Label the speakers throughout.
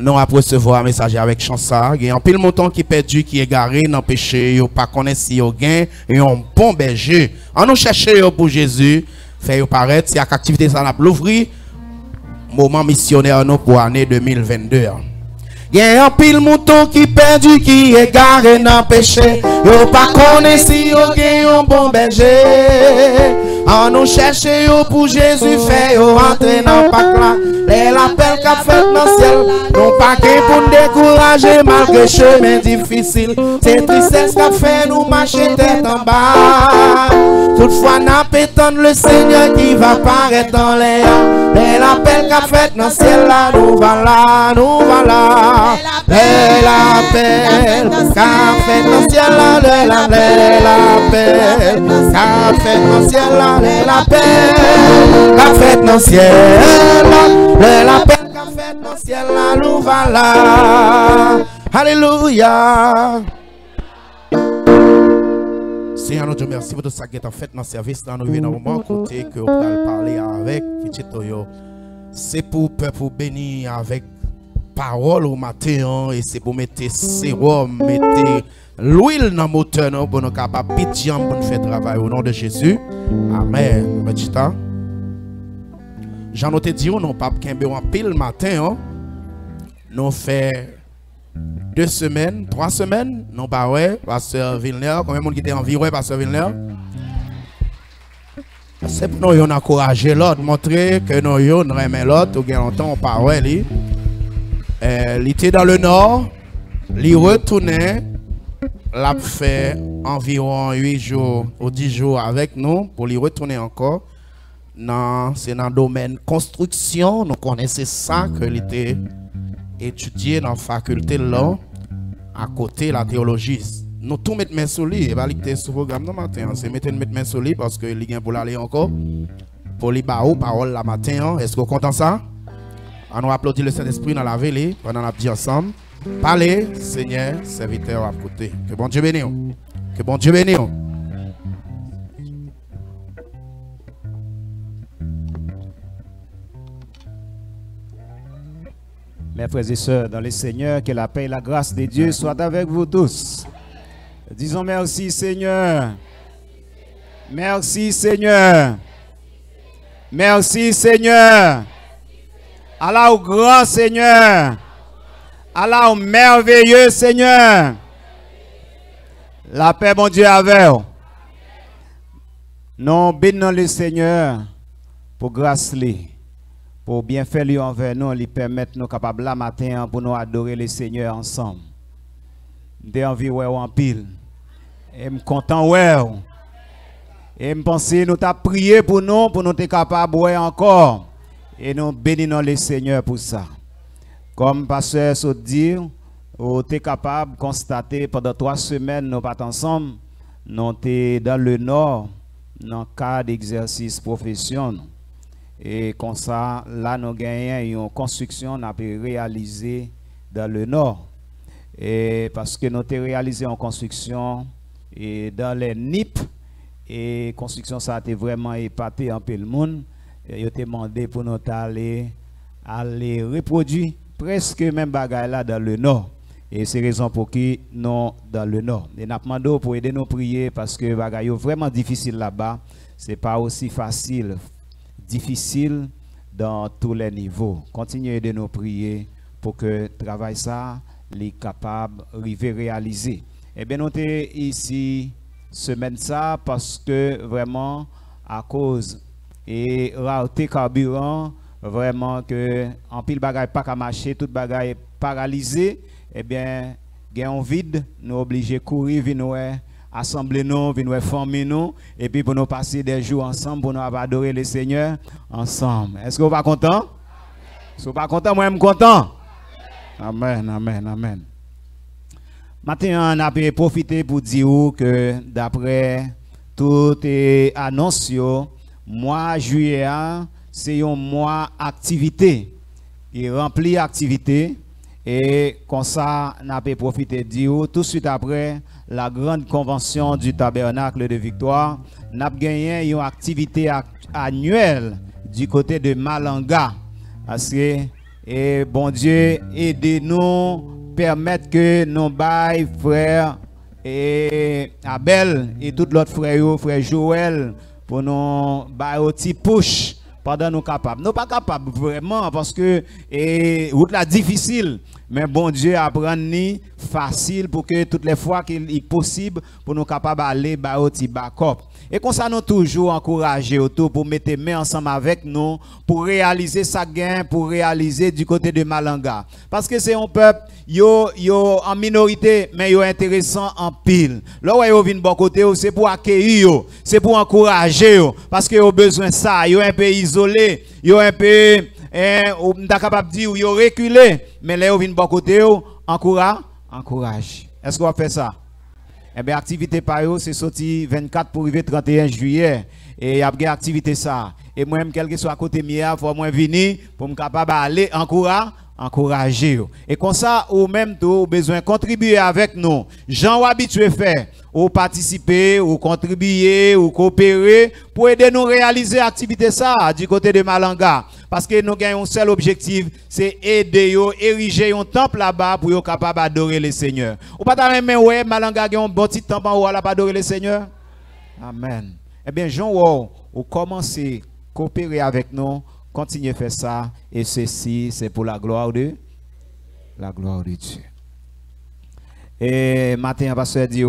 Speaker 1: nous avons recevoir un message avec chansa. Il y a un pile montant qui est perdu, qui est garé dans le péché, il pas connaît si il gain et un bon berger. On nous cherche pour Jésus, fait paraître si activité ça n'a pas l'ouvrir. Moment missionnaire nous pour l'année 2022. Il y a un pile mouton qui perdu, qui est garé dans le péché. Yo pas connaît si yo gagne un bon berger. On nous cherche pour Jésus, fait yo entrer dans le pack là. Les l'appel qu'a fait dans le ciel. Non pas que pour nous décourager malgré chemin difficile. C'est tristesse qu'a fait nous marcher tête en bas. Toutefois n'a pas attendre le Seigneur qui va paraître dans les airs. Les l'appel qu'a fait dans le ciel là, nous voilà, nous voilà. L'appel qu'a fait dans le ciel là, l'appel qu'a fait dans le ciel là, l'appel qu'a fait dans le ciel là, l'appel qu'a fait dans le ciel là, nous voilà. Alléluia. Seigneur, nous te remercions pour tout ça qui est en fait dans le service. Nous venons au moment côté que vous allez parler avec petit Toyo. C'est pour peuple béni avec parole au matin et c'est pour mettre sérum, mettre l'huile dans le moteur pour nous capables de faire travail au nom de Jésus. Amen. J'en ai dit, nous pas qu'un pile matin. Nous fait 2 semaines, 3 semaines, non pas ouais, pasteur Villeneuve, combien de monde qui était environ pasteur Villeneuve? C'est pour nous encourager l'autre, montrer que nous aimons l'autre, ou bien longtemps on parle. Il était dans le nord, il retournait, l'a fait environ 8 jours ou 10 jours avec nous pour lui retourner encore. C'est dans le domaine construction, nous connaissons ça qu'il était étudié dans la faculté là, à côté de la théologie. Nous tous mettons main sur lui, et va l'écouter sur le programme de matin. C'est mettre main sur lui parce qu'il vient pour aller encore. Pour lui baou parole la matin. Est-ce que vous content ça? On nous applaudit le Saint-Esprit dans la veille pendant la dit ensemble. Parlez, Seigneur, serviteur à côté. Que bon Dieu bénisse. Que bon Dieu bénisse.
Speaker 2: Mes frères et sœurs, dans le Seigneur, que la paix et la grâce de Dieu soient avec vous tous. Disons merci Seigneur. Merci Seigneur. Merci Seigneur. Allah au grand Seigneur. Allah au merveilleux Seigneur. La paix, mon Dieu, avec vous. Nous bénissons le Seigneur pour grâce lui. Pour bien faire lui envers nous, lui permettre nous capables la matin pour nous adorer le Seigneur ensemble. J'ai envie de en pile. Et je suis content ouais. Et je pense que nous t'as prié pour nous être capables de encore. Et nous bénissons le Seigneur pour ça. Comme pasteur se dit, nous sommes capables de constater pendant 3 semaines nous pas ensemble. Nous sommes dans le nord, dans le cadre d'exercice professionnel. Et comme ça, là, nous gagnons une construction qu'on a réalisée dans le nord. Et parce que nous avons réalisé une construction et dans les NIP, et construction ça a été vraiment épaté un peu le monde. Ils ont demandé pour nous aller reproduire presque même bagaille là dans le nord. Et c'est raison pour qui nous dans le nord. Et nous avons demandé pour aider nous prier parce que bagaille vraiment difficile là-bas. C'est pas aussi facile. Difficile dans tous les niveaux. Continuez de nous prier pour que le travail ça les capable de réaliser. Et bien nous sommes ici semaine ça parce que vraiment à cause et rareté carburant vraiment que en pile bagaille pas qu'à marcher, toute bagaille paralysée. Et bien gain vide, nous obligés courir venir assembler nous, venir former nous, et puis pour nous passer des jours ensemble, pour nous adorer le Seigneur ensemble. Est-ce que vous pas content? Si vous pas content, moi je suis content. Amen, amen, amen. Maintenant, on a pu profiter pour dire que d'après toutes les annonces, mois juillet, c'est un mois activité. Il remplit activité. Et comme ça, on a pu profiter de dire tout de suite après la grande convention du tabernacle de Victoire, nous avons gagné une activité annuelle du côté de Malanga. Parce que Et bon Dieu, aidez-nous, permettre que nos bails, frères, et Abel, et tout l'autre frère, frère Joël, pour nous bailler au petit push, pendant nous capables. Nous pas capables vraiment, parce que route là difficile. Mais bon Dieu apprend ni facile pour que toutes les fois qu'il est possible pour nous capables d'aller au petit backup. Et comme ça nous toujours encourager autour pour mettre main ensemble avec nous pour réaliser ça gain, pour réaliser du côté de Malanga. Parce que c'est un peuple yo en minorité mais yo intéressant en pile. Là où yo vient bon côté c'est pour accueillir, c'est pour encourager parce que yo besoin de ça, yo un peu isolé, yo un peu on est capable de dire yo reculé, mais là yo vient bon côté encourage. Est-ce qu'on va faire ça? Eh bien, activité par eux, c'est sorti 24 pour arriver 31 juillet. Et il y a une activité ça. Et moi-même, quel que soit à côté mien, il faut moi venir pour me capable d'aller encourager. Et comme ça, ou même tout, besoin de contribuer avec nous. Jean ou habitué faire, ou participer, ou contribuer, ou coopérer pour aider nous à réaliser l'activité ça du côté de Malanga. Parce que nous avons un seul objectif, c'est aider yo, ériger un temple là-bas pour être capable d'adorer le Seigneur. Ou pas même ouais, Malanga a un bon petit temple en haut là pour adorer le Seigneur. Amen. Eh bien, Jean ou commencez à coopérer avec nous, continuez à faire ça, et ceci, c'est pour la gloire de Dieu. Et matin, pasteur dit,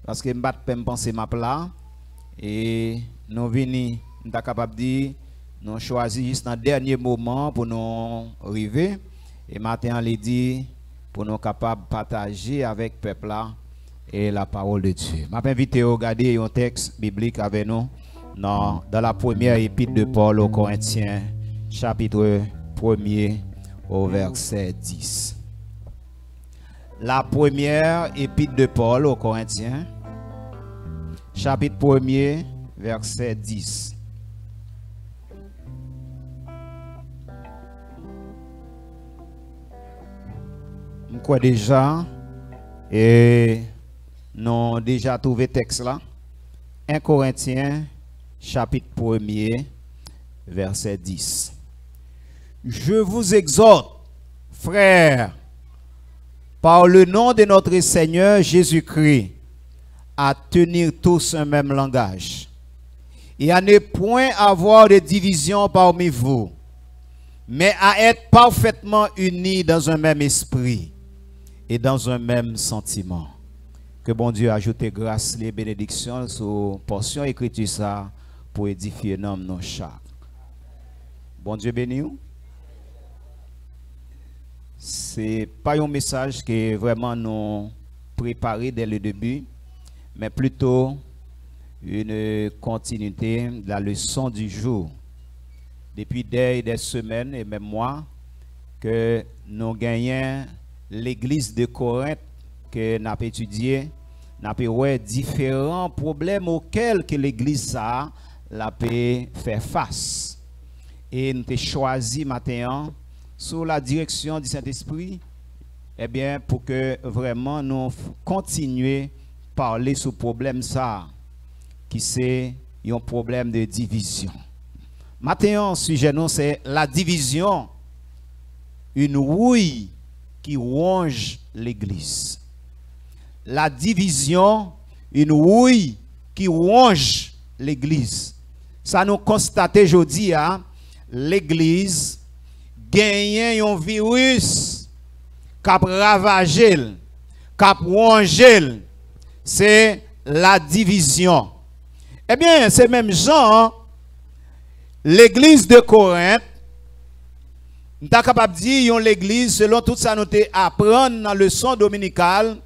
Speaker 2: parce que je ne pense pas ma plat, et nous venons, nous sommes capables de dire, nous choisissons juste dans le dernier moment pour nous arriver. Et maintenant, on dit pour nous capables de partager avec le peuple là et la parole de Dieu. Je m'invite à regarder un texte biblique avec nous dans la première épître de Paul aux Corinthiens, chapitre 1er au verset 10. La première épître de Paul aux Corinthiens, chapitre 1er, verset 10. Je crois déjà, et nous avons déjà trouvé le texte là. 1 Corinthiens, chapitre 1er, verset 10. Je vous exhorte, frères, par le nom de notre Seigneur Jésus-Christ, à tenir tous un même langage et à ne point avoir de division parmi vous, mais à être parfaitement unis dans un même esprit et dans un même sentiment. Que bon Dieu ajoute grâce et bénédictions sur portion écriture ça pour édifier nos chaque. Bon Dieu béni. C'est pas un message qui vraiment nous préparé dès le début, mais plutôt une continuité de la leçon du jour. Depuis des semaines et même mois que nous gagnons l'église de Corinthe que nous avons étudié, nous avons différents problèmes auxquels que l'église a fait face. Et nous avons choisi maintenant, sous la direction du Saint-Esprit, eh bien, pour que vraiment nous continuions à parler sur ce problème ça, qui c'est un problème de division. Maintenant, le sujet nous c'est la division, une rouille qui ronge l'église. La division, une rouille qui ronge l'église. Ça nous constate aujourd'hui, hein, l'église gagne un virus qui a ravagé, qui a rongé, c'est la division. Eh bien, c'est même genre, l'église de Corinthe, nous sommes capables de dire que l'église, selon tout ça, nous apprenons dans le leçon dominicale,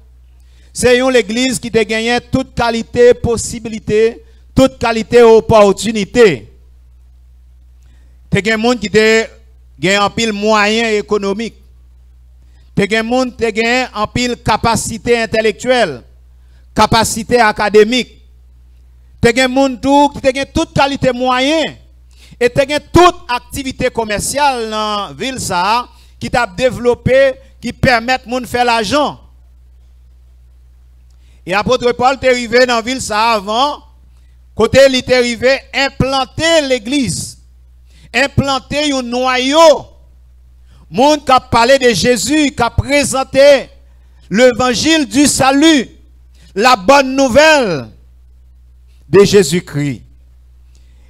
Speaker 2: c'est une église qui a gagné toute qualité, possibilité, toute qualité, opportunité. Il y a des gens qui ont gagné en pile moyens économiques. Il y a des gens qui ont gagné en pile capacité intellectuelle, capacité académique. Il y a des gens qui ont gagné toute qualité moyens. Et tu as toute activité commerciale dans la ville ça, qui t'a développé, qui permet de faire l'argent. Et l'apôtre Paul est arrivé dans la ville ça avant, côté il est arrivé implanter l'église, implanter un noyau monde qui a parlé de Jésus, qui a présenté l'évangile du salut, la bonne nouvelle de Jésus-Christ.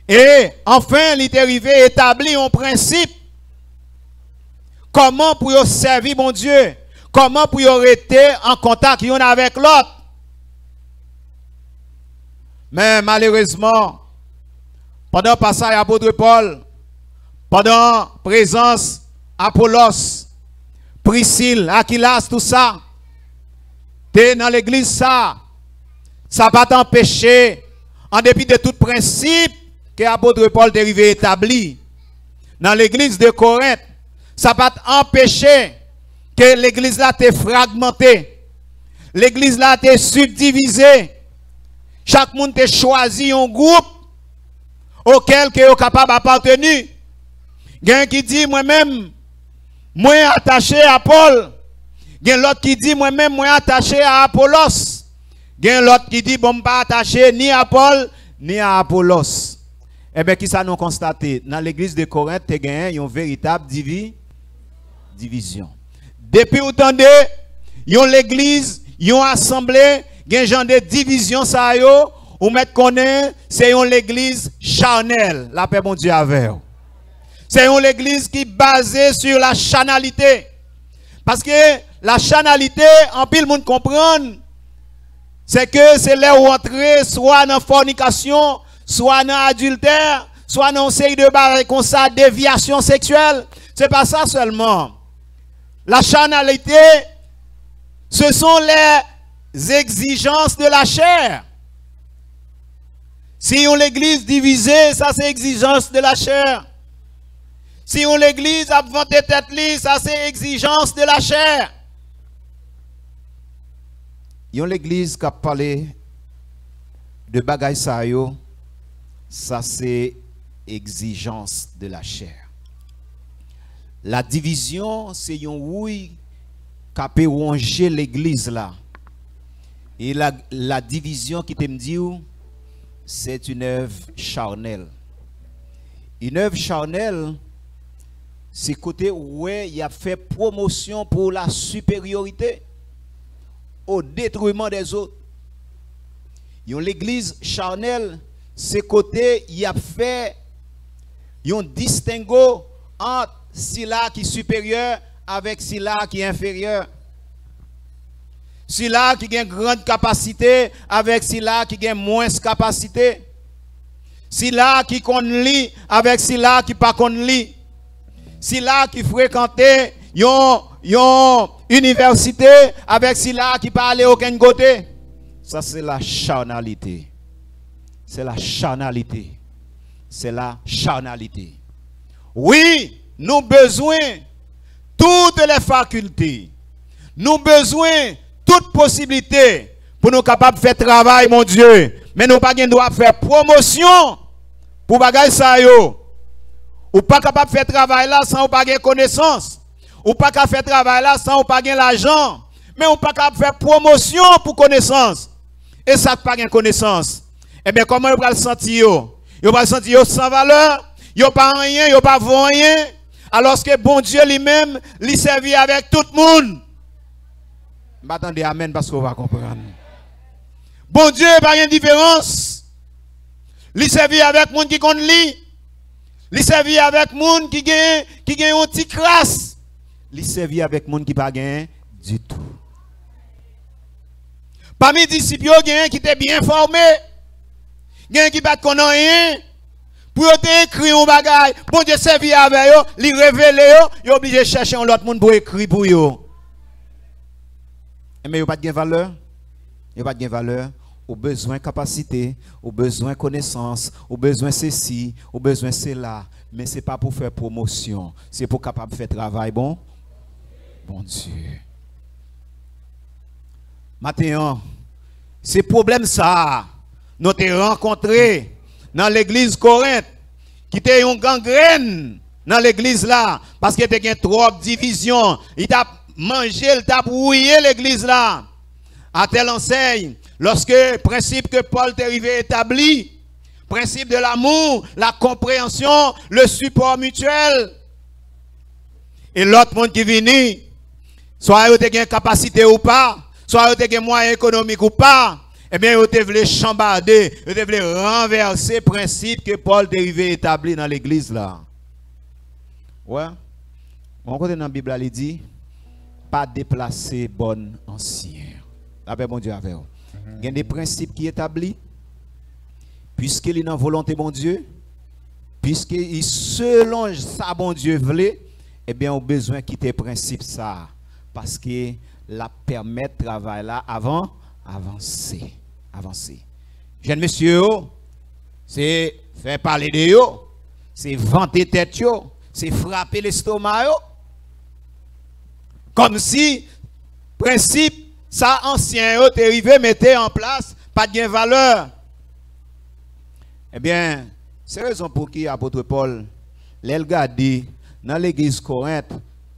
Speaker 2: Et enfin, il est arrivé à établir un principe. Comment pour servir mon Dieu? Comment pour rester en contact avec l'autre? Mais malheureusement, pendant le passage à l'apôtre Paul, pendant la présence Apollos, Priscille, Aquilas, tout ça, t'es dans l'église ça va t'empêcher, en dépit de tout principe que l'apôtre Paul est arrivé à établir dans l'église de Corinthe, ça va t'empêcher que l'église là t'est fragmentée, l'église là t'est subdivisée. Chaque monde t'a choisi un groupe auquel tu es capable d'appartenir. Il y a un qui dit moi-même, moi attaché à Paul. Il y a l'autre qui dit moi-même, moi attaché à Apollos. Il y a l'autre qui dit bon, pas attaché ni à Paul ni à Apollos. Eh bien, qui ça nous constaté? Dans l'église de Corinthe, il y a une véritable division. Depuis autant de l'église, une assemblée, il y a un genre de division, ça y est, ou mettre connaît, c'est une église charnelle. La paix, mon Dieu, avec vous. C'est une église qui est basée sur la charnalité. Parce que la charnalité, en pile le monde comprend, c'est que c'est là où entrer, soit dans la fornication, soit dans l'adultère, soit dans une série de barres comme ça, déviation sexuelle. C'est pas ça seulement. La charnalité, ce sont les exigences de la chair. Si on l'église divisée, ça c'est exigence de la chair. Si on l'église a vanté tête li, ça c'est exigence de la chair. Yon l'église qui a parlé de bagay sa yo, ça c'est exigence de la chair. La division, c'est yon oui qui a pu ronger l'église là. Et la division qui te me dit, c'est une œuvre charnelle. Une œuvre charnelle, c'est côté où il a fait promotion pour la supériorité au détruisement des autres. L'église charnelle, c'est côté il a fait un distinguo entre celui qui est supérieur avec celui qui est inférieur. Celui qui a une grande capacité avec celui qui a moins de capacité. Celui qui connaît lit avec celui qui pas connaît lit. Celui qui fréquentait une université avec celui qui parlait aucun côté. Ça c'est la charnalité. C'est la charnalité. C'est la charnalité. Oui, nous avons besoin de toutes les facultés. Nous avons besoin toute possibilité pour nous capables de faire travail, mon Dieu. Mais nous pas doit faire promotion pour bagay sa yo. Ou pas capable de faire travail là sans ou pas de connaissance. Ou pas capable de faire travail là sans ou pas de l'argent. Mais ou pas capable de faire promotion pour connaissance. Et ça pas de connaissance. Eh bien comment vous allez le sentir yo? Vous allez le sentir sans valeur, vous pas rien, vous pas rien. Alors que bon Dieu lui-même lui servit avec tout le monde. M'attendez amen parce qu'on va comprendre. Bon Dieu, pas de différence. Il servit avec monde qui connaît lui. Il servit avec monde qui gagne une petite crasse. Il servit avec monde qui pas gagne du tout. Parmi les disciples, il y a qui était bien formé. Il y a qui pas connaît rien. Pour écrire un bagage, bon Dieu servi avec eux, il révèle eux, il est obligé de chercher un autre monde pour écrire pour eux. Mais il n'y a pas de valeur. Il n'y a pas de valeur. Au besoin de capacité, au besoin de connaissance, au besoin de ceci, au besoin de cela. Mais ce n'est pas pour faire promotion. C'est pour capable de faire travail. Bon Dieu. Maintenant, ces problèmes, ça, nous avons rencontré dans l'église Corinthe, qui était une gangrène dans l'église là, parce qu'il y a trop de division. Il t'a mangé, il t'a brouillé l'église là. À telle enseigne, lorsque le principe que Paul est arrivé à établir, principe de l'amour, la compréhension, le support mutuel.
Speaker 3: Et l'autre monde qui vient, soit vous avez une capacité ou pas, soit vous avez un moyen économique ou pas, eh bien, vous devez chambarder, vous devez renverser le principe que Paul dérivé établi dans l'église là. Ouais. On côté dans la Bible, il dit, pas déplacer bon ancien. La paix, bon Dieu, avec vous. Il y a des principes qui sont établis, puisqu'il est dans la volonté, bon Dieu, puisqu'il selon ça, bon Dieu, voulait, eh bien, on a besoin de quitter le principe ça, parce que la permet de travail là avant avancer. Jeune monsieur, c'est faire parler de yo, c'est vanter tête yo, c'est frapper l'estomac yo. Comme si principe ça ancien yo te arrivé mettre en place pas de valeur. Eh bien, c'est raison pour qui apôtre Paul l'el gade dans l'église Corinthe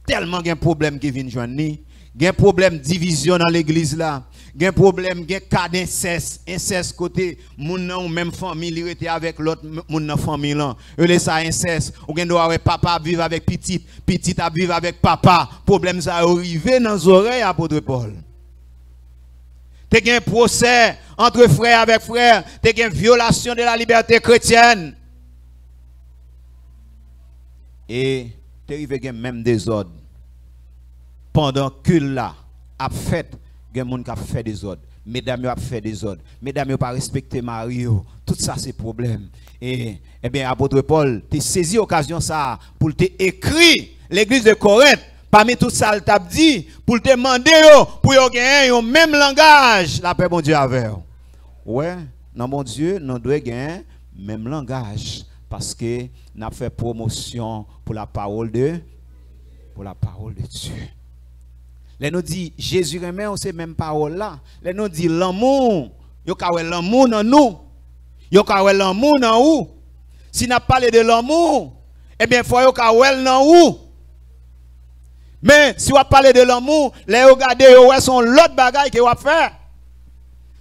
Speaker 3: tellement de problème qui vient joindre ni, un problème de division dans l'église là. Il y a un problème, il y a un cas d'inceste. Inceste côté, moun nan ou même famille, il était avec l'autre moun nan famille là. Il ça inceste. Ou gen doit papa vivre avec petite, petite à vivre avec papa. Problème ça arrivé dans les oreilles apôtre Paul. T'es gen procès entre frères avec frères, t'es gen violation de la liberté chrétienne. Et t'es arrivé gen même désordre. Pendant que là a fait il y a des gens qui ont fait des ordres. Mesdames ont fait des ordres. Mesdames n'ont pas respecté Mario. Tout ça, c'est problème. Et eh bien, apôtre Paul, tu as saisi l'occasion ça pour te écrire l'église de Corinthe. Parmi tout ça, il t'a dit pour te demander pour gagner un même langage. La paix, bon Dieu, avec. Ouais, non, mon Dieu, nous devons gagner même langage. Parce que nous avons fait promotion pour la parole de Dieu. Les nous dit Jésus remet on ces mêmes paroles là. Les nous dit l'amour, yo ka wè l'amour dans nous. Yo ka wè l'amour dans ou. Si n'a parlé de l'amour, eh bien faut yo ka wè dans ou. Mais si on parle de l'amour, les regarder yo wè son l'autre bagaille que on faire.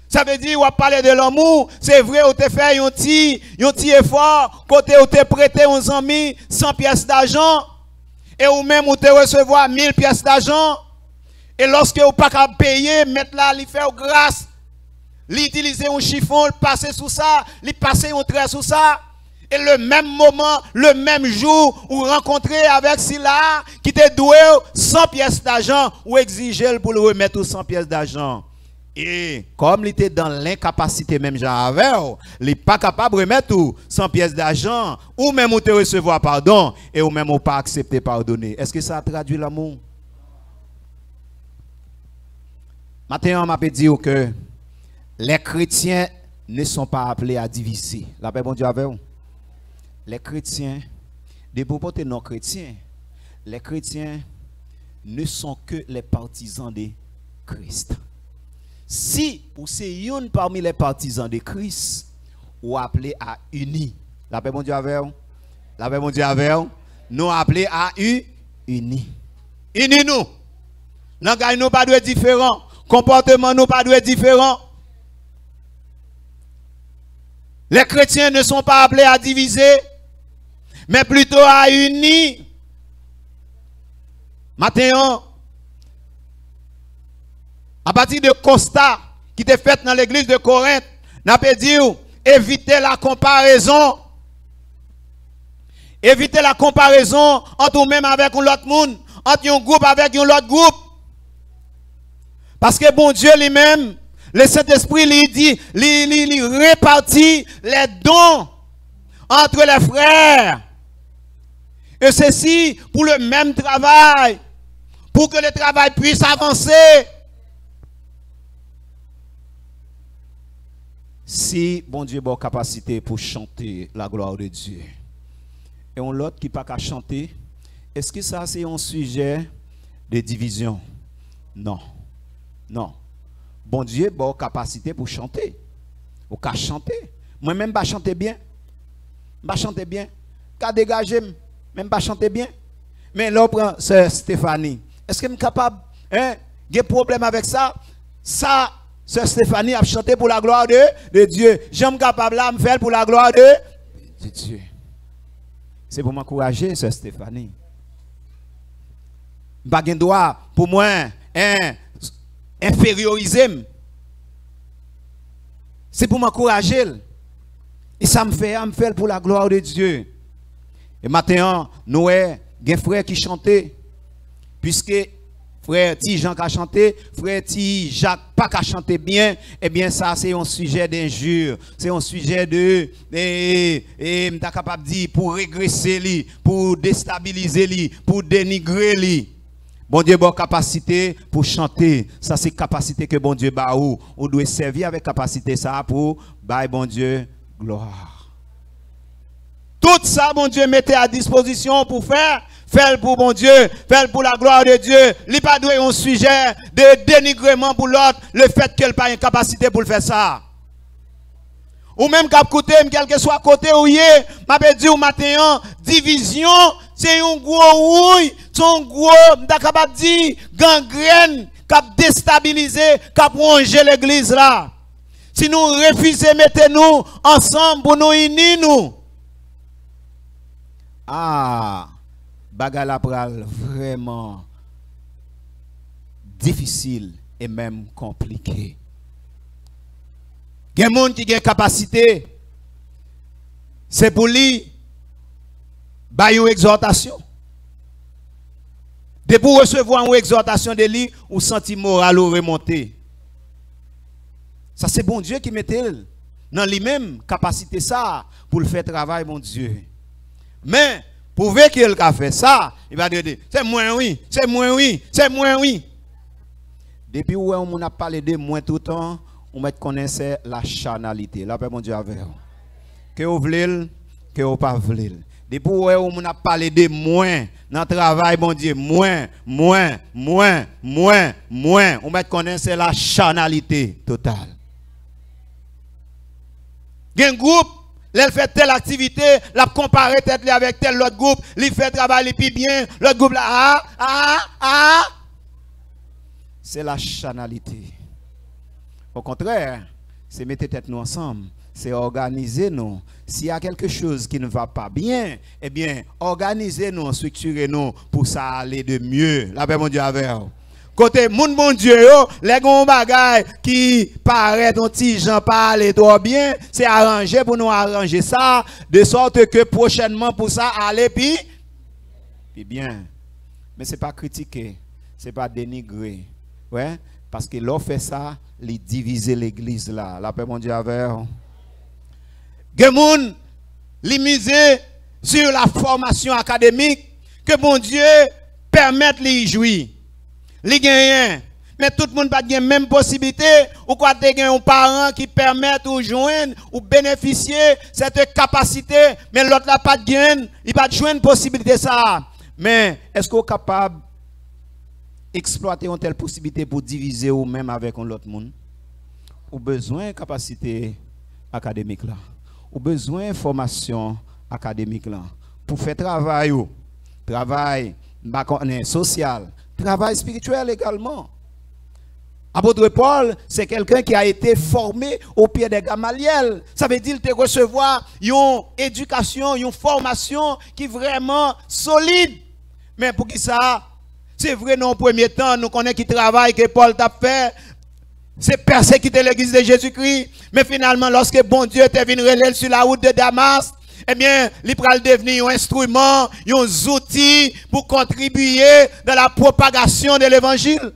Speaker 3: Ça veut dire on parler de l'amour, c'est vrai on te fait un petit effort, côté on te prêter aux amis 100 pièces d'argent et ou même on te recevoir 1000 pièces d'argent. Et lorsque vous pas qu'à payer, mettre là, il fait grâce, l'utiliser un chiffon, le passer sous ça, il passer un trait sous ça. Et le même moment, le même jour, vous rencontrez avec celui-là qui te doué 100 pièces d'argent ou exiger pour le remettre 100 pièces d'argent. Et comme il était dans l'incapacité même genre avec, il n'est pas capable de remettre 100 pièces d'argent ou même te recevoir pardon et ou même pas accepter pardonner. Est-ce que ça traduit l'amour? Maintenant, on m'a dit que les chrétiens ne sont pas appelés à diviser. La paix, bon Dieu, avec vous. Les chrétiens, des propriétés non chrétiens, les chrétiens ne sont que les partisans de Christ. Si vous êtes une parmi les partisans de Christ, vous appelez à unir. La paix, bon Dieu, avec vous. La paix, bon Dieu, avec vous. Nous appelés à unir. Unis-nous. Langage nous pas de différent. Comportement nous pas doit être différent. Les chrétiens ne sont pas appelés à diviser, mais plutôt à unir. Maintenant, à partir de constat qui était fait dans l'église de Corinthe, n'a pas dit éviter la comparaison. Éviter la comparaison entre nous-mêmes avec l'autre monde, entre un groupe avec un autre groupe. Parce que bon Dieu lui-même, le Saint-Esprit lui dit, lui répartit les dons entre les frères. Et ceci pour le même travail, pour que le travail puisse avancer. Si bon Dieu a capacité pour chanter la gloire de Dieu, et on l'autre qui n'a pas qu'à chanter, est-ce que ça c'est un sujet de division? Non. Non. Bon Dieu a capacité pour chanter. Ou qu'à chanter. Moi-même, je chanter bien. Je chanter bien. Qu'à dégager, même pas chanter bien. Mais là, on prend Sœur Stéphanie. Est-ce que je suis capable? Hein? J'ai problème avec ça? Ça, Sœur Stéphanie a chanté pour la gloire de Dieu. J'aime capable là, me faire pour la gloire de Dieu. C'est pour m'encourager, Sœur Stéphanie. pas de droit pour moi inférioriser. C'est pour m'encourager. Et ça me fait pour la gloire de Dieu. Et maintenant, nous avons des frères qui chantaient, puisque frère Ti Jean qui a chanté, frère Ti Jacques pas qui a chanté bien, eh bien ça c'est un sujet d'injure, c'est un sujet de m'ta capable dire pour régresser lui, pour déstabiliser lui, pour dénigrer lui. Bon Dieu bonne capacité pour chanter, ça c'est capacité que bon Dieu ba ou, on doit servir avec capacité ça pour bailler bon Dieu gloire. Tout ça bon Dieu mettait à disposition pour faire pour bon Dieu, faire pour la gloire de Dieu. Il n'y a pas un sujet de dénigrement pour l'autre, le fait qu'elle n'a pas une capacité pour le faire ça. Ou même qu'à côté, quel que soit côté où il est, m'a dit au matin, division, c'est un gros rouille, c'est un gros, capable dire, gangrène, qui a déstabilisé, qui a rongé l'église là. Si nous refusons, mettez-nous ensemble pour nous unir nous. Ah! Bagala pral vraiment difficile et même compliqué. Il y a des gens qui ont une capacité, c'est pour lui, une exhortation. De pour recevoir une exhortation de lui, ou senti moral ou remonter. Ça c'est bon Dieu qui mettait dans lui-même capacité ça pour le faire travail, mon Dieu. Mais pour voir qu'il a fait ça, il va dire c'est moins oui, c'est moins oui, c'est moins oui. Depuis où on a parlé de moins tout le temps, on va connaître la charnalité. La paix mon Dieu avec vous. Que vous voulez, que vous pas voulez. Depuis où on a parlé de moins dans le travail, mon Dieu, moins, on va connaître la charnalité totale. Il y a un groupe. Elle fait telle activité, la comparer tête avec tel autre groupe, il fait travail plus bien, l'autre groupe là, c'est la charnalité. Au contraire, c'est mettre tête nous ensemble, c'est organiser nous. S'il y a quelque chose qui ne va pas bien, eh bien, organisez-nous, structurez-nous pour ça aller de mieux. La paix mon Dieu avec vous. Côté moun bon Dieu yo, les gon bagay qui paraît ton petit Jean parler trop bien, c'est arrangé pour nous arranger ça de sorte que prochainement pour ça aller puis bien. Mais c'est pas critiquer, c'est pas dénigrer. Ouais, parce que l'on fait ça, les diviser l'église là. La paix mon Dieu avec. Gen moun li miser sur la formation académique que mon Dieu permette li jouir. Les gagnants, mais tout le monde n'a pas la même possibilité, ou quoi te un parent qui permet ou joindre ou bénéficier cette capacité, mais l'autre n'a pas de gain, il n'a pas de joindre possibilité ça. Mais est-ce qu'on est capable d'exploiter une telle possibilité pour diviser ou même avec l'autre monde? Ou besoin de capacité académique là, ou besoin de formation académique là, pour faire travail social. Travail spirituel également. Apôtre Paul, c'est quelqu'un qui a été formé au pied des Gamaliel. Ça veut dire qu'il recevoir une éducation, une formation qui est vraiment solide. Mais pour qui ça? C'est vrai, dans le premier temps, nous connaissons qui travail que Paul t'a fait. C'est persécuter l'église de Jésus-Christ. Mais finalement, lorsque bon Dieu est venu relayer sur la route de Damas, eh bien, il va devenir un instrument, un outil pour contribuer dans la propagation de l'évangile.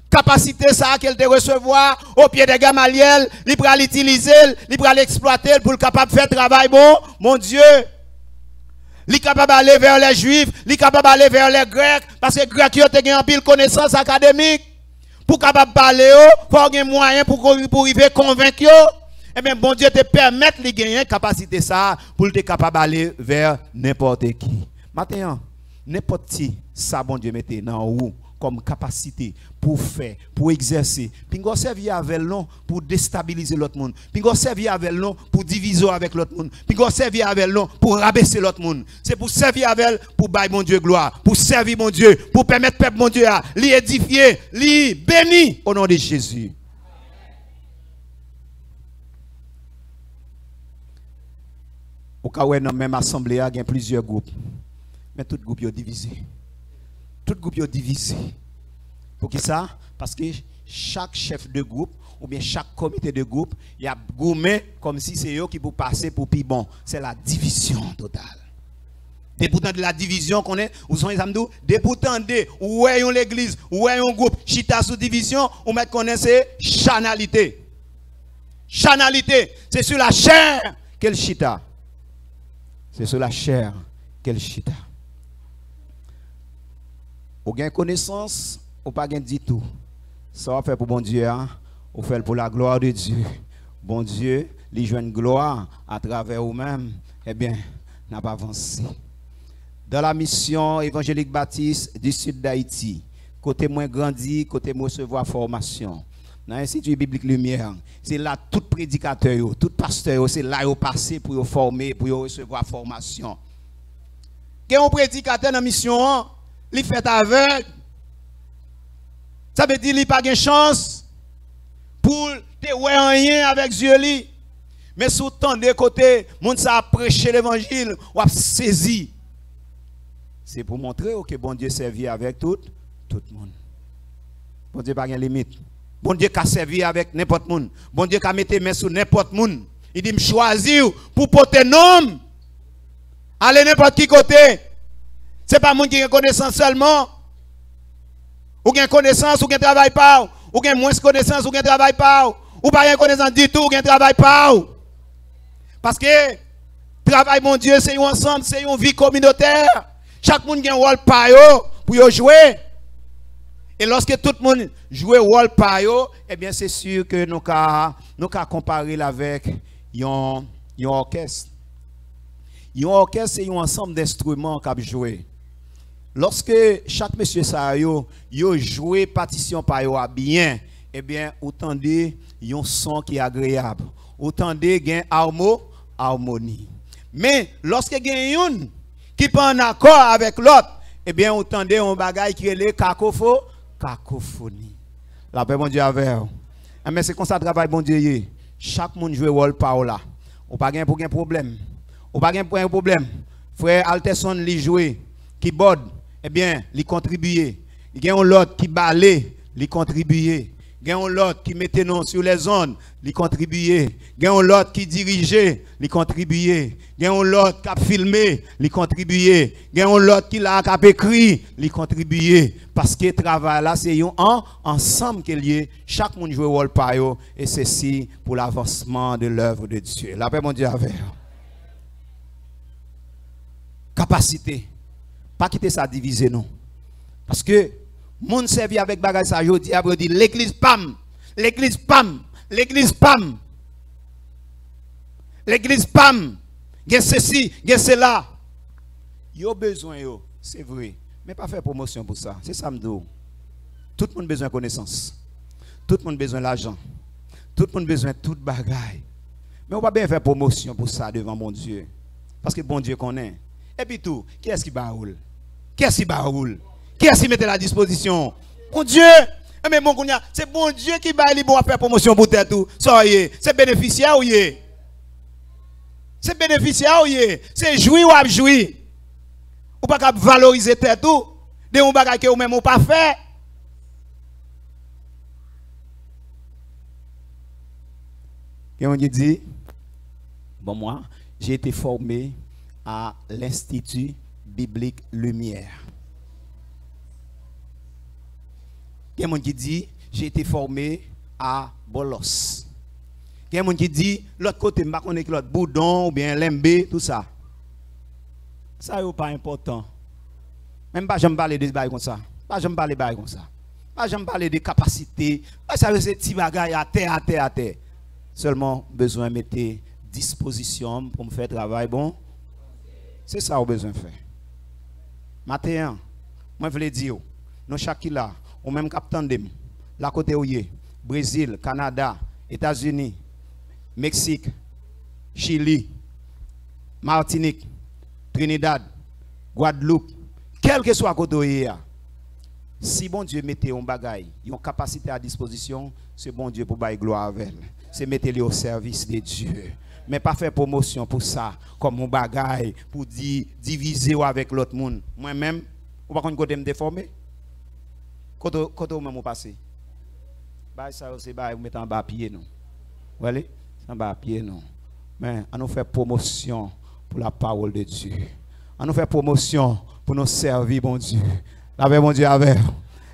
Speaker 3: Capacité ça qu'elle te recevoir au pied de Gamaliel, il va l'utiliser, il va l'exploiter pour être capable de faire travail bon, mon Dieu. Il est capable d'aller vers les Juifs, il est capable d'aller vers les Grecs, parce que les Grecs ont en pile connaissance académique. Pour capable parler, il faut avoir un moyen pour arriver convaincre. Eh bien, bon Dieu te permet de gagner capacité ça pour te capable d'aller vers n'importe qui. Maintenant, n'importe qui, ça bon Dieu mette dans où comme capacité pour faire, pour exercer. Puis on servir avec l'on pour déstabiliser l'autre monde. Puis on servir avec l'on pour diviser avec l'autre monde. Puis on servir avec l'on pour rabaisser l'autre monde. C'est pour servir avec pour bailler mon Dieu gloire, pour servir mon Dieu, pour permettre peuple mon Dieu à l'édifier, lui béni au nom de Jésus. Au cas où dans la même assemblée, il y a plusieurs groupes. Mais tout groupe est divisé. tout groupe est divisé. Pour qui ça? Parce que chaque chef de groupe ou bien chaque comité de groupe, il y a gourmet comme si c'est eux qui pour passer pour plus bon. C'est la division totale. Des pourtant de la division qu'on est, ou sont les amdou, des pourtant de où est l'église, où est un groupe, chita sous division, ou mettre connaître chanalité. Chanalité, c'est sur la chair qu'elle chita. C'est sur la chair qu'elle chita. Ou gain connaissance, ou pas gain du tout. Ça va faire pour bon Dieu, hein? Ou faire pour la gloire de Dieu. Bon Dieu, les jeunes gloire à travers vous-même, eh bien, n'a pas avancé. Dans la mission évangélique baptiste du sud d'Haïti, côté moins grandi, côté moins recevoir formation. Dans l'Institut biblique Lumière, c'est là tout prédicateur, tout pasteur, c'est là où passé pour former, pour recevoir formation. Quand un prédicateur dans la mission, il fait aveugle. Ça veut dire qu'il n'a pas de chance pour te voir rien avec Dieu. Mais sous tant de côtés, monde ça a prêché l'évangile, ou a saisi. C'est pour montrer que bon Dieu servit avec tout le monde. Bon Dieu n'a pas de limite. Bon Dieu qui a servi avec n'importe qui. Bon Dieu qui a mis mes mains sur n'importe qui. Il dit, me choisir pour porter nom. Aller n'importe qui côté. Ce n'est pas monde qui a connaissance seulement. Ou qui a connaissance, ou qui travaille pas. Ou qui a moins de connaissance, ou qui travaille pas. Ou pas de connaissance du tout, ou qui travaille pas. Parce que travail, mon Dieu, c'est ensemble, c'est une vie communautaire. Chaque monde a un rôle pour jouer. Et lorsque tout le monde joue un rôle par eux, eh bien c'est sûr que nous avons comparé avec un orchestre. Un orchestre, c'est un ensemble d'instruments qui joué. Lorsque chaque monsieur yo joué partition par eux bien, eh bien autant de un son qui est agréable, autant de gain harmonie. Mais lorsque il y a une qui pas en accord avec l'autre, eh bien autant de un bagage qui est le cacophonie. La paix mon Dieu avec vous. Mais c'est comme ça travail bon Dieu. Chaque monde joue rôle par là. Ou pas gain pour un problème. Ou pas gain pour un problème. Frère Alterson li jouer keyboard, eh bien, li contribuer. Il y a un l'autre qui balait, li contribuer. Il y a un l'autre qui mettait non sur les ondes, li contribuer. Il y a un l'autre qui dirigeait, li contribuer. Il y a un l'autre qui a filmé, li contribuer. Il y a un l'autre qui l'a écrit, li contribuer. Parce que le travail là, c'est un ensemble qui est lié. Chaque monde joue rôle par eux. Et ceci pour l'avancement de l'œuvre de Dieu. La paix, mon Dieu, avec. Capacité. Pas quitter ça diviser, non. Parce que, monde servi avec bagage ça, je dis, après, dit, l'église pam, l'église pam, l'église pam, l'église pam, gen ceci, gen cela. Yo besoin, yo, c'est vrai. Mais pas faire promotion pour ça. C'est ça, m'dou. Tout le monde a besoin de connaissance. Tout le monde a besoin d'argent. Tout le monde a besoin de toute bagaille. Mais on va bien faire promotion pour ça devant mon Dieu. Parce que bon Dieu connaît. Et puis tout, qui est-ce qui baroule? Qui est-ce qui baroule? Qui est-ce qui met à la disposition? Bon Dieu! Mais bon, c'est bon Dieu qui va faire promotion pour tout. C'est bénéficiaire ou yé? C'est bénéficiaire ou yé? C'est jouir ou à jouir? Ou pas valoriser tout? De un bagage que ou même ou pas fait? Et on dit, bon moi, j'ai été formé à l'Institut biblique Lumière. Il y a quelqu'un qui dit, j'ai été formé à Bolos. Il y a quelqu'un qui dit, l'autre côté, je ne sais pas si l'autre Boudon ou bien Lembe, tout ça. Ça n'est pas important. Même pas, je ne parle de bails comme ça. Pas, je ne parle de bails comme ça. Pas, je ne parle de capacité. Pas, ça veut dire petit bagaille à terre. Seulement, besoin de mettre disposition pour me faire travail bon. C'est ça qu'on a besoin de faire. Matin, moi je veux dire, nous chaque là, ou même capitaine de la côté où y est, Brésil, Canada, États-Unis, Mexique, Chili, Martinique, Trinidad, Guadeloupe, quel que soit côté où y est, si bon Dieu mette un bagaille, une capacité à disposition, c'est bon Dieu pour bailler gloire avec. C'est mettre-le au service de Dieu. Mais pas faire promotion pour ça, comme un bagaille, pour diviser avec l'autre monde. Moi-même, vous ne pouvez pas me déformer. Quand on m'a passé. Bah ça aussi bah vous mettez en bas pied non. Voilà, en bas pied non. Mais on nous fait promotion pour la parole de Dieu. On nous fait promotion pour nous servir bon Dieu. Lavez mon Dieu avec.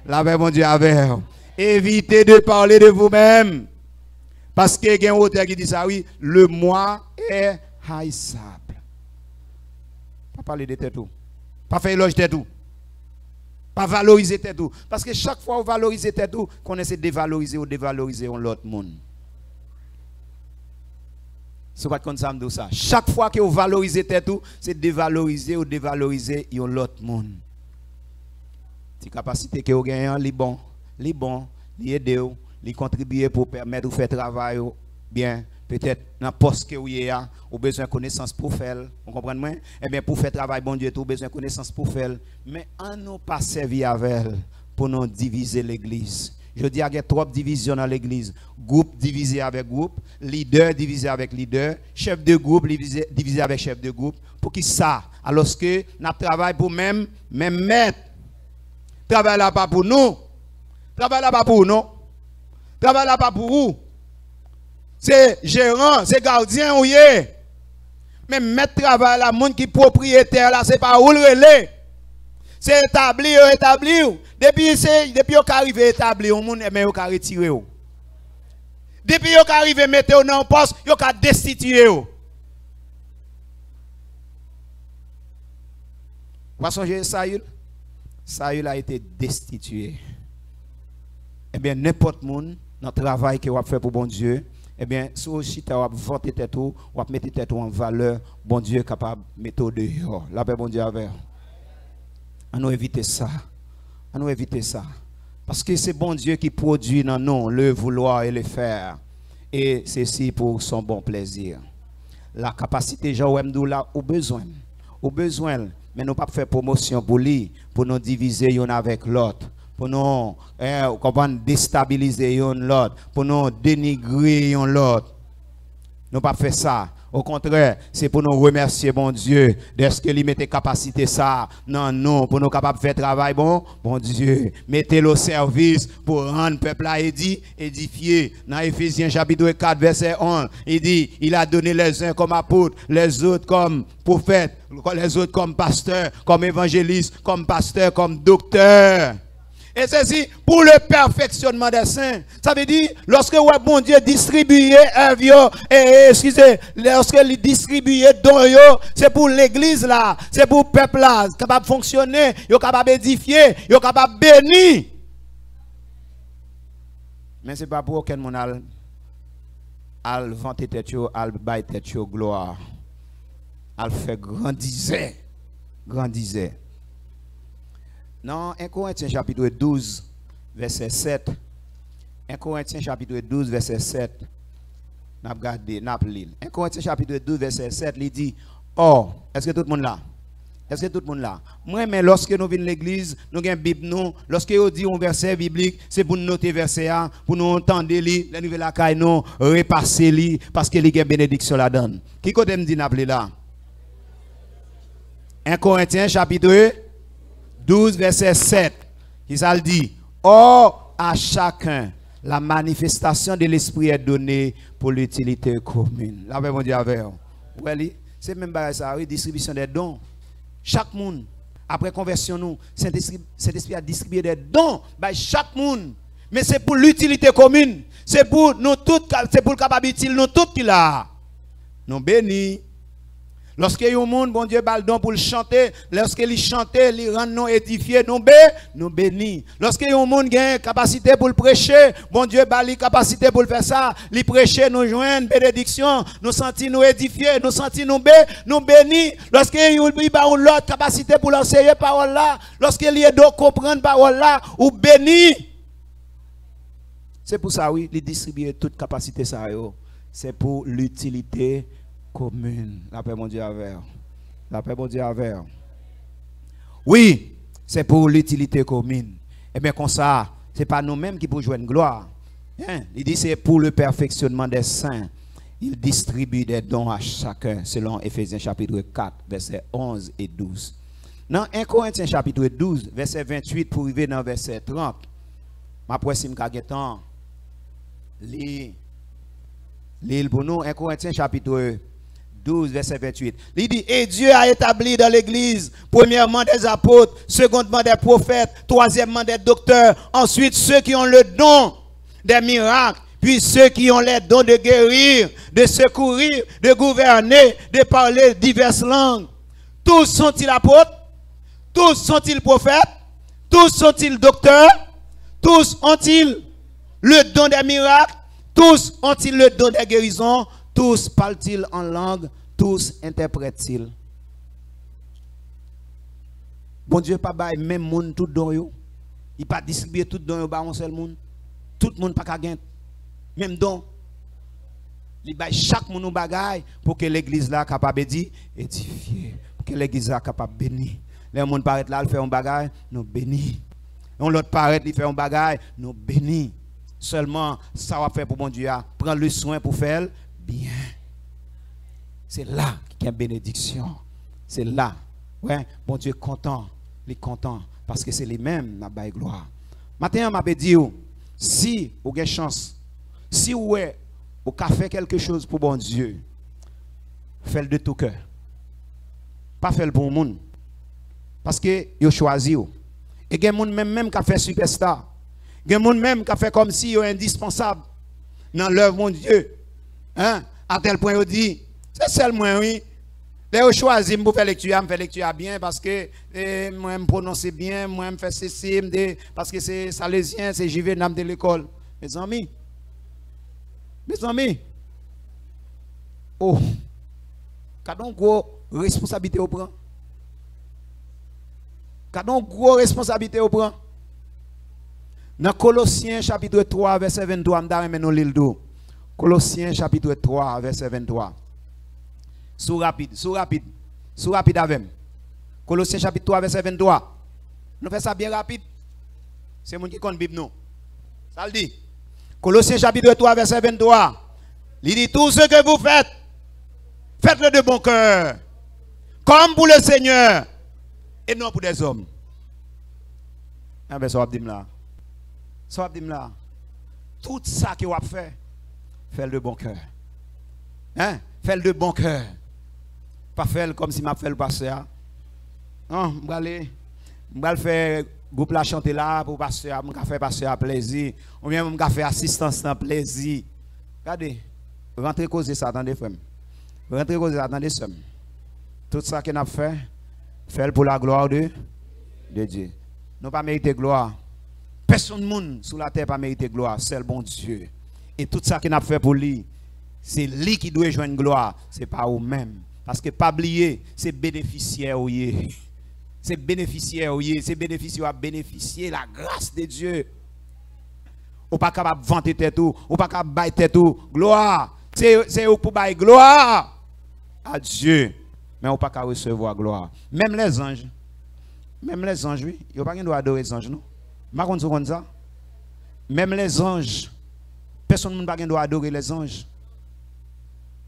Speaker 3: Lavez mon Dieu avec. Évitez de parler de vous-même. Parce que il y a un auteur qui dit ça oui, le moi est haïssable. Pas parler de tête tout. Pas faire éloge de tout. Pas valoriser tête tout. Parce que chaque fois vous valorisez tête tout, qu'on essaie de dévaloriser ou dévaloriser l'autre monde. C'est pas comme ça me dit ça. Chaque fois que vous valorisez tête tout, c'est dévaloriser ou dévaloriser l'autre monde. Si capacité que vous gagnez, les bon, les aider, les contribuer pour permettre de faire travail bien. Peut-être dans le poste que vous avez, vous avez besoin de connaissance pour faire. Vous comprenez? Eh bien, pour faire travail, bon Dieu, vous avez besoin de connaissance pour faire. Mais on n'a pas servi avec elle pour nous diviser l'église. Je dis qu'il y a trop de divisions dans l'église. Groupe divisé avec groupe, leader divisé avec leader, chef de groupe divisé avec chef de groupe. Pour qui ça? Alors que nous travaillons pour même maître. Travail là pas pour nous. Travail là pas pour nous. Travail là pas pour vous. C'est gérant, c'est gardien ou yé. Mais mettre travail là, monde qui propriétaire là, c'est pas où le relais. C'est établir. Depuis qu'on arrive à établir, on mais on retirer. Depuis qu'on arrive à mettre dans un poste, on a destituer. Vous songez Saül? Saül a été destitué. Eh bien, n'importe monde dans le travail que vous fait pour bon Dieu, eh bien, si vous avez voté tête ou vous mettez tête en valeur, bon Dieu est capable de mettre dehors. La paix, bon Dieu, avec. On nous éviter ça. On nous éviter ça. Parce que c'est bon Dieu qui produit dans nous le vouloir et le faire. Et ceci pour son bon plaisir. La capacité, Jean-Wemdou, là, au besoin. Mais nous pas faire promotion pour lui, pour nous diviser l'un avec l'autre. Pour nous déstabiliser l'autre, pour nous dénigrer l'autre. Nous pas faire ça. Au contraire, c'est pour nous remercier bon Dieu de ce qu'il mette capacité ça non nous pour nous capables de faire travail bon Dieu. Mettez-le au service pour rendre le peuple à édifié. Dans Éphésiens chapitre 4 verset 11, il dit il a donné les uns comme apôtres, les autres comme prophètes, les autres comme pasteurs, comme évangélistes, comme pasteurs, comme docteurs. Et ceci pour le perfectionnement des saints. Ça veut dire, lorsque bon Dieu distribue lorsque il distribue don yo, c'est pour l'église là, c'est pour le peuple là, capable de fonctionner, yo capable d'édifier, yo capable de bénir. Mais c'est pas pour aucun monde al vanter tête yo, al bailler tête yo gloire. Al fait grandiser. Dans 1 Corinthiens chapitre 12, verset 7. 1 Corinthiens chapitre 12, verset 7. N'a regardé, n'a lu. 1 Corinthiens chapitre 12, verset 7, il dit, oh, est-ce que tout le monde là? Moi, mais lorsque nous venons à l'église, nous avons une Bible, nous, lorsque nous dit un verset biblique, c'est pour nous noter verset 1, pour nous entendre, la nouvelle la caille, nous repasser, parce qu'il y a une bénédiction là-dedans. Qui côté me dit n'a là? 1 Corinthiens chapitre 12, verset 7, qui ça le dit, or à chacun, la manifestation de l'esprit est donnée pour l'utilité commune. Là, mon Dieu, c'est même ça, distribution des dons. Chaque monde, après conversion, nous, cet esprit a distribué des dons by chaque monde. Mais c'est pour l'utilité commune. C'est pour nous tous, c'est pour le capable utile, nous tous qui là. Nous bénis. Lorsque y a un monde, bon Dieu, bal don pour le chanter, lorsqu'il chante, il rend nous édifiés, nous bénis. Lorsque y a un monde qui a une capacité pour le prêcher, bon Dieu, bal capacité pour le faire ça, il prêcher, nous joindre bénédiction, nous sentir nous édifier, nous sentir nous bénis. Lorsque y a une autre capacité pour l'enseigner parole là, lorsqu'il y a de comprendre parole là, ou bénis. C'est pour ça, oui, il distribue toute capacité ça, c'est pour l'utilité commune. La paix, mon Dieu, avec. La paix, mon Dieu, avec. Oui, c'est pour l'utilité commune. Et bien, comme ça, ce n'est pas nous-mêmes qui pouvons jouer une gloire. Hein? Il dit c'est pour le perfectionnement des saints. Il distribue des dons à chacun, selon Éphésiens chapitre 4, versets 11 et 12. Dans 1 Corinthiens chapitre 12, verset 28 pour arriver dans verset 30, Ma presse me temps l'île pour nous 1 Corinthiens chapitre 12 verset 28. Il dit et Dieu a établi dans l'église premièrement des apôtres, secondement des prophètes, troisièmement des docteurs, ensuite ceux qui ont le don des miracles, puis ceux qui ont les dons de guérir, de secourir, de gouverner, de parler diverses langues. Tous sont-ils apôtres? Tous sont-ils prophètes? Tous sont-ils docteurs? Tous ont-ils le don des miracles? Tous ont-ils le don des guérisons? Tous parlent-ils en langue? Tous interprètent-ils? Bon Dieu, pas bail même monde tout don yo. Il pas distribuer tout don yo ba un seul monde. Tout le monde pas ka gain. Même don. Il bail chaque monde bagay pour que l'église là capable de édifier, pour que l'église là capable bénir. Les monde paraît là, il fait un bagay, nous bénir. On l'autre paraît, il fait un bagay, nous bénir. Seulement ça va faire pour bon Dieu, prendre le soin pour faire bien. C'est là qu'il y a une bénédiction. C'est là. Ouais, bon Dieu est content. Il est content parce que c'est lui-même qui a gloire. Maintenant, je m'a dit, si vous avez chance, si vous avez fait quelque chose pour bon Dieu, faites-le de tout cœur. Pas faites le pour le monde. Parce que vous choisi. Et il y a des gens même qui ont fait superstar. Il y a des gens même qui ont fait comme si vous êtes indispensable dans l'œuvre de mon Dieu. Hein? À tel point, vous dit, c'est seulement oui. Vous choisissez pour faire lecture, je fais lecture bien parce que moi, je me prononce bien, moi, je fais ceci, parce que c'est salésien, c'est juvénal de l'école. Mes amis, oh, quand on a une grosse responsabilité au prend. Quand on a une grosse responsabilité au prend. Dans Colossiens chapitre 3, verset 23, je vais nous lire. Colossiens chapitre 3, verset 23. Sous rapide avec. Colossiens chapitre 3, verset 23. Nous faisons ça bien rapide. C'est mon qui compte Bible nous. Ça le dit. Colossiens chapitre 3, verset 23. Il dit tout ce que vous faites, faites-le de bon cœur. Comme pour le Seigneur et non pour des hommes. Ah ben ça va dire là. Ça va dire là. Tout ça que vous avez fait, faites-le de bon cœur. Hein? Faites-le de bon cœur. Pas faire comme si m'a fait le pasteur. Non, je vais faire groupe la chanter là pour pasteur, je vais faire pasteur plaisir. Ou bien je vais faire assistance dans plaisir. Regardez, rentrez causer ça, attendez frère. Rentrez causer ça, attendez ça. Tout ça qu'on a fait, faites pour la gloire de Dieu. Nous pas mériter gloire. Personne de monde sur la terre pas mériter gloire, seul bon Dieu. Et tout ça qu'on a fait pour lui, c'est lui qui doit joindre gloire, c'est pas vous-même. Parce que pas oublier, c'est bénéficiaire. C'est bénéficiaire, c'est bénéficiaire à bénéficier la grâce de Dieu. Ou pas capable de vanter tête ou pas capable de bailler tête ou gloire. C'est pour bailler gloire à Dieu. Mais on pas capable recevoir gloire. Même les anges, oui, ils n'ont pas droit adorer les anges, non? Pas comme ça. Même les anges, personne n'a pas droit adorer les anges.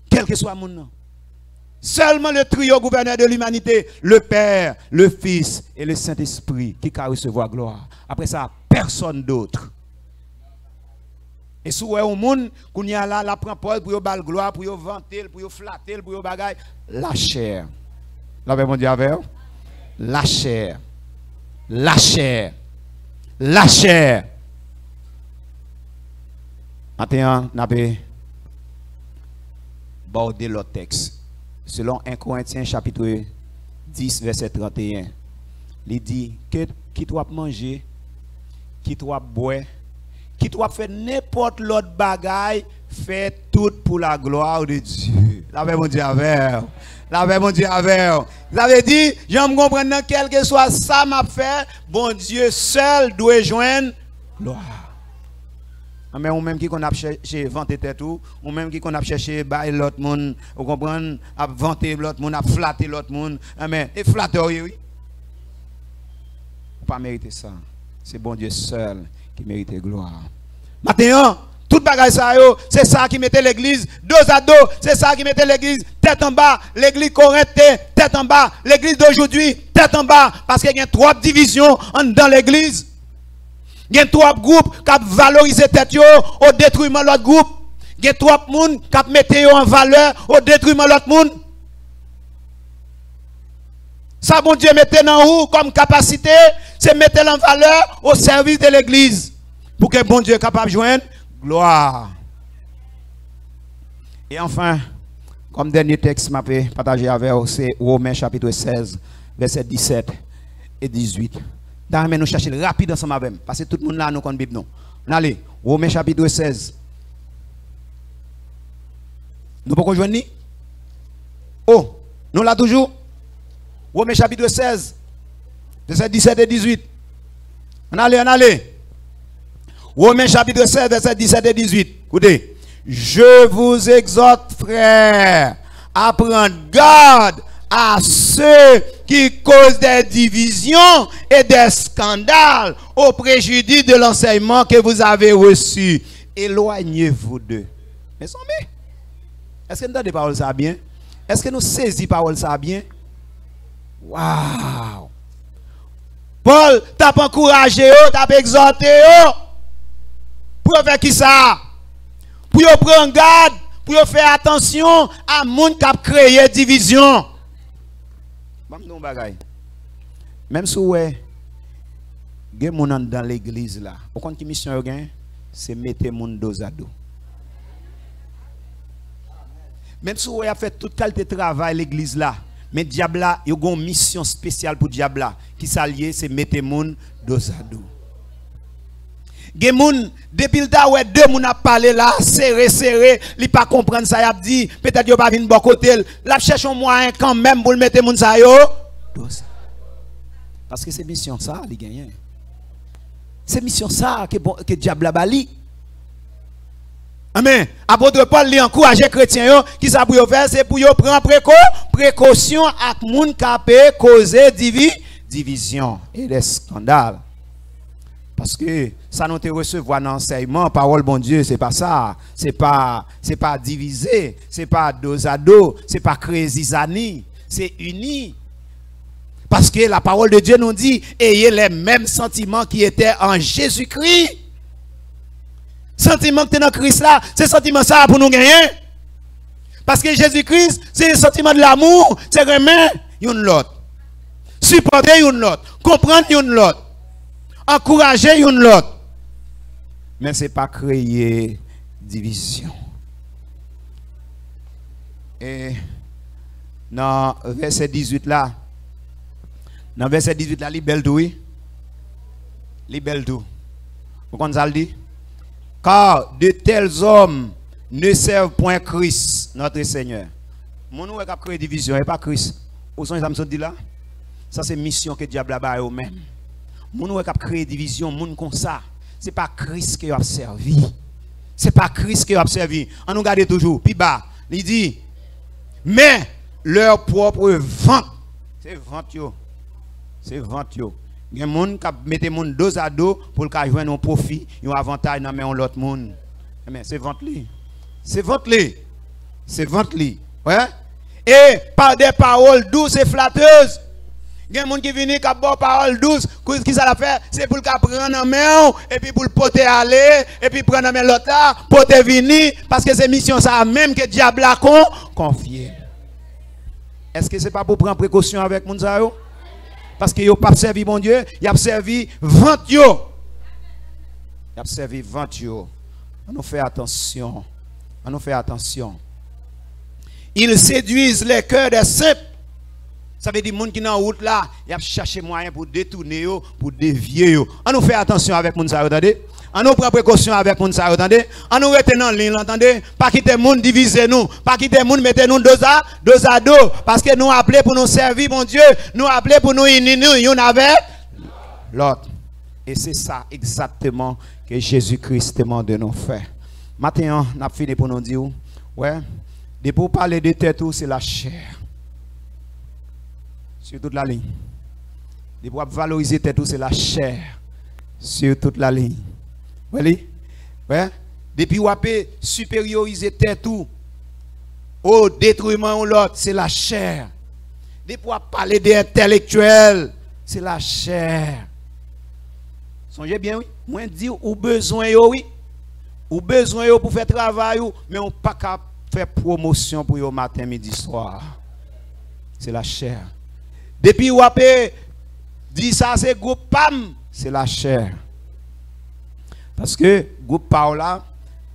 Speaker 3: Quel que soit le monde. Seulement le trio gouverneur de l'humanité, le Père, le Fils et le Saint-Esprit qui peut recevoir gloire. Après ça, personne d'autre. Et si vous avez un monde qui est là, la prend Paul pour y avoir gloire, pour y vanter, pour y flatter, pour y bagaille, la chair. Là, mon Dieu, la chair. La chair. La chair. Maintenant, nous avons abordé l'autre texte. Selon 1 Corinthiens chapitre 10, verset 31. Il dit que qui doit manger, qui doit boire, qui doit faire n'importe l'autre bagaille, fait tout pour la gloire de Dieu. La paix, mon Dieu, avec. La paix, mon Dieu, avec. Vous avez dit, j'aime comprendre quel que soit ça m'a fait, bon Dieu seul doit joindre gloire. Mais ou même qui qu'on a cherché vanter tête ou même qui qu'on a cherché bailler l'autre monde, vous comprenez, à vanter l'autre monde, à flatter l'autre monde, mais et flatteur oui. Pas mériter ça. C'est bon Dieu seul qui mérite gloire. Maintenant, tout bagage ça yo, c'est ça qui mettait l'église dos à dos, c'est ça qui mettait l'église tête en bas, l'église corinthienne tête en bas, l'église d'aujourd'hui tête en bas parce qu'il y a trop de divisions dans l'église. Il y a trois groupes qui valorisent tête au détriment de l'autre groupe. Il y a trois personnes qui mettent en valeur au détriment de l'autre monde. Ça, bon Dieu, mettez dans vous comme capacité, c'est mettre en valeur au service de l'église. Pour que bon Dieu soit capable de joindre gloire. Et enfin, comme dernier texte m'a partagé avec vous, c'est Romains chapitre 16, verset 17 et 18. D'ailleurs, nous cherchons rapide ensemble avec nous, parce que tout le monde là nous connaît Bible. Allez, Romains chapitre 16. Nous pouvons joindre? Oh, nous là toujours? Romains chapitre 16, verset 17 et 18. On allez. Romains chapitre 16, verset 17 et 18. Écoutez. Je vous exhorte, frères, à prendre garde à ceux qui causent des divisions et des scandales au préjudice de l'enseignement que vous avez reçu. Éloignez-vous d'eux. Mes amis, est-ce que nous entendons parole ça bien? Est-ce que nous saisissons parole ça bien? Waouh! Paul t'a encouragé, t'a exhorté, pour faire qui ça? Pour prendre garde, pour faire attention à monde qui a créé division. Même si vous avez des gens dans l'église là, vous comprenez qui mission c'est mettre les gens dos à dos. Même si vous avez fait toute qualité de travail l'église là, mais diable là, il y a une mission spéciale pour diable là, qui s'allie, c'est mettre les gens dos à dos. Gemoun, depuis le temps où deux moun a parlé là, serré, li pas comprendre ça, y a dit, peut-être yo pas vinn bon côté, la cherche un moyen quand même pour le mettre moun sa yo. Parce que c'est mission ça, li gagne. C'est mission ça que diable a bali. Amen. Apôtre Paul li encourage chrétiens yo qui ça pour yo faire, c'est pour yo prendre précaution avec moun qui peut causer division et des scandales. Parce que ça nous te recevoir dans l'enseignement, parole bon Dieu, c'est pas ça. C'est pas divisé, c'est pas dos à dos, c'est pas créer zizani, c'est uni. Parce que la parole de Dieu nous dit, ayez les mêmes sentiments qui étaient en Jésus-Christ. Sentiment que tu es dans Christ là, c'est sentiment ça pour nous gagner. Parce que Jésus-Christ, c'est le sentiment de l'amour, c'est remettre une l'autre. Supporter une l'autre, comprendre une l'autre. Encourager une l'autre. Mais ce n'est pas créer division. Et dans verset 18 là, li bel dou, oui. Li bel dou. Vous comprenez ça le dit? Car de tels hommes ne servent point Christ, notre Seigneur. Mon nous a créé division, et pas Christ. Où sont les âmes dit là? Ça c'est mission que le diable a ba eux même. Moun qui a créé division, moun comme ça, c'est pas Christ qui a servi. C'est pas Christ qui a servi. On nous garde toujours. Puis bas, il dit, mais leur propre vente, c'est vente yo. C'est vente yo. Il y a des gens qui mettent moun dos à dos pour qu'ils joignent un profit, un avantage dans l'autre monde. Mais c'est vente li. C'est vente li. C'est vente li. Ouais? Et par des paroles douces et flatteuses. Il y a des gens qui viennent qui ont des paroles douces, qui ça la fait, c'est pour le prendre en main, et puis pour le porter aller, et puis prendre en main l'autre là, porter venir, parce que c'est mission ça même que le diable a confié. Est-ce que ce n'est pas pour prendre précaution avec Mounsayo? Parce que yo pas servi bon Dieu, il a servi vente yo. Il a servi vente yo. On nous fait attention. On nous fait attention. Ils séduisent les cœurs des simples. Ça veut dire que les gens qui sont en route là, ils cherchent moyen pour détourner, pour dévier. On nous fait attention avec les gens, attendez. On nous prend précaution avec les gens, attendez. On nous reste dans ligne, attendez. Pas quitter les gens diviser nous. Pas quitter les gens mettre nous dos à dos. Parce que nous appelons pour nous servir, mon Dieu. Nous appelons pour nous unir, nous avec l'autre. Et c'est ça exactement que Jésus-Christ demande de nous faire. Maintenant, on a fini pour nous dire, ouais, de pour parler de tête, c'est la chair. Sur toute la ligne. De pour valoriser tête, c'est la chair. Sur toute la ligne. Vous voyez? Ouais. Depuis vous avez supérioriser tête au détruisement de l'autre, c'est la chair. Depuis vous parler des intellectuels, c'est la chair. Songez bien, oui. Moi, dis ou besoin, yo, oui. Ou besoin, yo, pour faire travail, mais on pas qu'à faire promotion pour yo matin, midi, soir. C'est la chair. Depuis ou après, dit ça, c'est groupe PAM, c'est la chair. Parce que groupe Paola,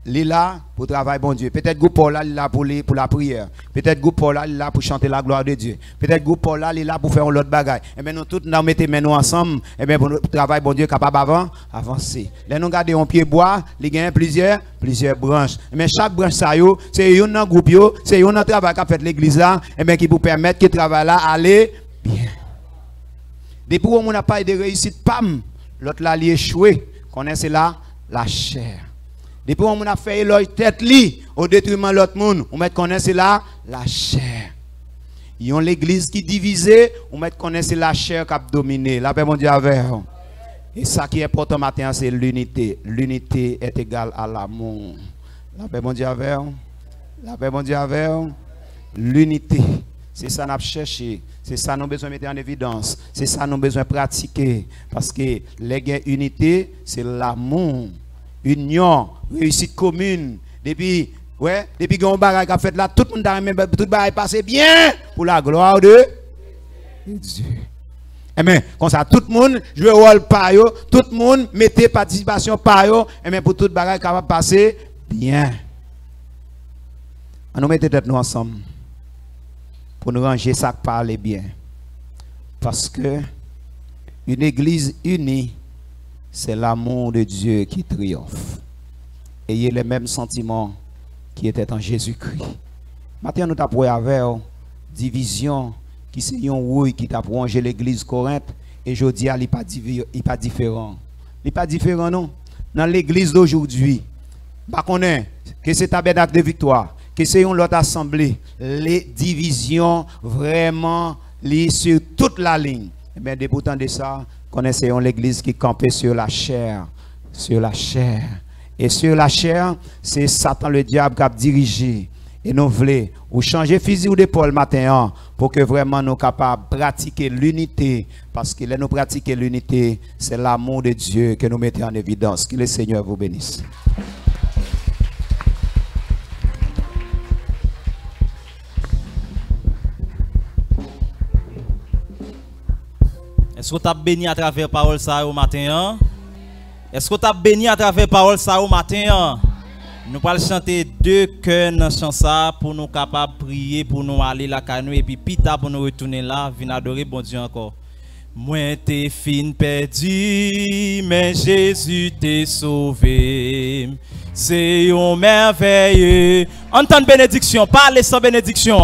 Speaker 3: il est là pour travailler bon Dieu. Peut-être groupe Paola, il est là pour la prière. Peut-être groupe Paola, il est là pour chanter la gloire de Dieu. Peut-être groupe Paola, il est là pour faire l'autre bagaille. Et bien nous tous nous mettons ensemble, et bien pour travailler bon Dieu capable avancer. Là nous gardons un pied bois, il y a plusieurs branches. Mais chaque branche ça yo, c'est un groupe yo, c'est un travail qu'a fait l'église là, et bien qui vous permettre que le travail là aller bien. Depuis où on n'a pas de réussite, pam, l'autre là il échoué. Connaissez là la chair. Depuis on a fait leur tête li au détriment de l'autre monde, on met connaître là la chair. Ils ont l'église qui divisée, on met connaître la chair qui a dominé. La paix mon Dieu avec. Et ça qui est important matin c'est l'unité. L'unité est égale à l'amour. La paix mon Dieu avec. La paix mon Dieu avec. L'unité. C'est ça qu'on a cherché. C'est ça nous besoin de mettre en évidence. C'est ça nous besoin de pratiquer. Parce que l'unité, c'est l'amour. Union, réussite commune. Depuis qu'on a fait là, tout le monde a passé bien pour la gloire de Dieu. Et bien, comme ça, tout le monde joue rôle par eux, tout le monde mettait participation par eux, et bien pour tout le monde capable de passer bien. On nous mettons tête nous ensemble pour nous ranger ça parler bien. Parce que une église unie, c'est l'amour de Dieu qui triomphe. Ayez les mêmes sentiments qui étaient en Jésus-Christ. Maintenant, nous avons avec division qui c'est un rouille qui t'a rongé l'église Corinthe. Et je dis, il n'est pas différent. Il n'est pas différent, non. Dans l'église d'aujourd'hui, que c'est tabernacle de victoire, que c'est une autre assemblée, les divisions vraiment liées sur toute la ligne. Et bien, débutant de ça, connaissez l'église qui campait sur la chair. Sur la chair. Et sur la chair, c'est Satan le diable qui a dirigé. Et nous voulons ou changer fusil ou d'épaule matin pour que vraiment nous capables de pratiquer l'unité. Parce que là, nous pratiquer l'unité, c'est l'amour de Dieu que nous mettons en évidence. Que le Seigneur vous bénisse.
Speaker 4: Est-ce que tu as béni à travers la parole ça au matin? Est-ce que tu as béni à travers la parole ça au matin? Nous allons chanter deux chœurs dans chant ça pour nous capables de prier, pour nous aller la canou et puis pita pour nous retourner là, venir adorer bon Dieu encore. Moi t'es fin perdu, mais Jésus t'est sauvé. C'est un merveilleux. Entendre bénédiction, parlez sans bénédiction.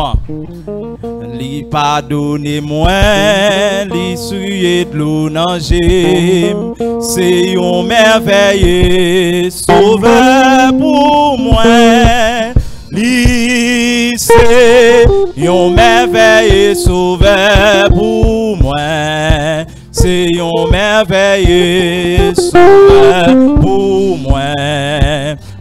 Speaker 4: Li pardonne moi, li souillé de l'eau nager. C'est un merveilleux sauveur pour moi. Li c'est un merveilleux sauveur pour moi. C'est un merveilleux sauveur pour moi.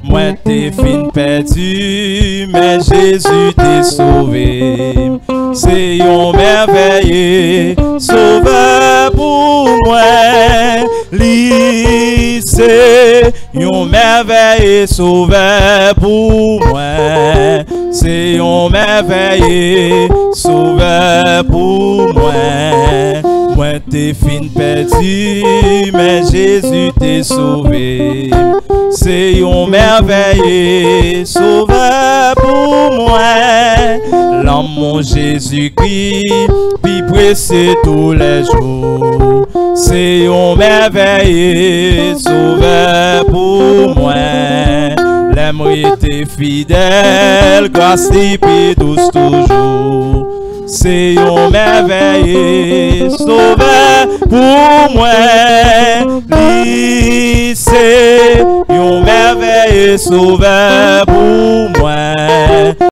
Speaker 4: Moi t'es fin perdu, mais Jésus t'est sauvé. C'est un merveilleux sauveur pour moi. Lui, c'est un merveilleux sauveur pour moi. C'est un merveilleux sauveur pour moi. Moi t'es fin perdu, mais Jésus t'est sauvé. C'est un merveilleux sauveur pour moi. L'homme mon Jésus-Christ, puis pressé tous les jours. C'est un merveilleux sauveur pour moi. L'aimerait été fidèle, grâce et douce toujours. C'est un merveilleux sauveur pour moi. Lui, c'est un merveilleux sauveur